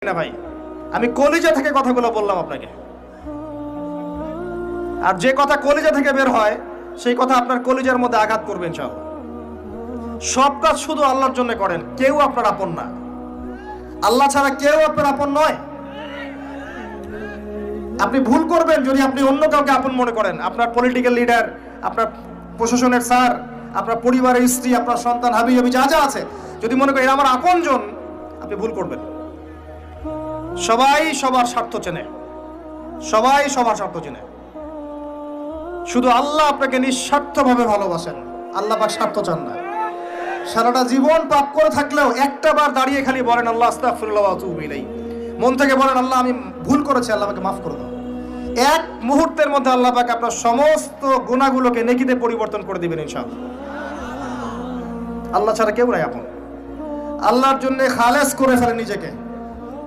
না ভাই, আমি কলিজা থেকে কথাগুলো বললাম আপনাকে। আর যে কথা কলিজা থেকে বের হয় সেই কথা আপনার কলিজার মধ্যে আঘাত করবে ইনশাআল্লাহ। সব কাজ শুধু আল্লাহর জন্য করেন, কেউ আপনার আপন না। আল্লাহ ছাড়া কেউ আপনার আপন নয়। আপনি ভুল করবেন যদি আপনি অন্য কাউকে আপন মনে করেন। আপনার পলিটিক্যাল লিডার, আপনার প্রশাসনের স্যার, আপনার পরিবারের স্ত্রী, আপনার সন্তান, হাবি হাবি যা যা আছে, যদি মনে করেন আমার আপনজন, আপনি ভুল করবেন। সবাই সবার স্বার্থ চেনে, সবাই সবার স্বার্থ চেনে। শুধু আল্লাহ আপনাকে নিঃস্বার্থভাবে ভালোবাসেন। আল্লাহ পাক স্বার্থ চান না। সারাটা জীবন পাপ করে থাকলেও একটা বার দাঁড়িয়ে খালি বলেন আল্লাহ আস্তাগফিরুল্লাহ ওয়া আতুবু ইলাইহি। মন থেকে বলেন আল্লাহ আমি ভুল করেছি, আল্লাহ আমাকে মাফ করে দাও। এক মুহূর্তের মধ্যে আল্লাহ পাক আপনার সমস্ত গুনাহগুলোকে নেকিতে পরিবর্তন করে দিবেন ইনশাআল্লাহ। আল্লাহ ছাড়া কেউ নাই আপন। আল্লাহর জন্য খালেস করে ফেলেন নিজেকে।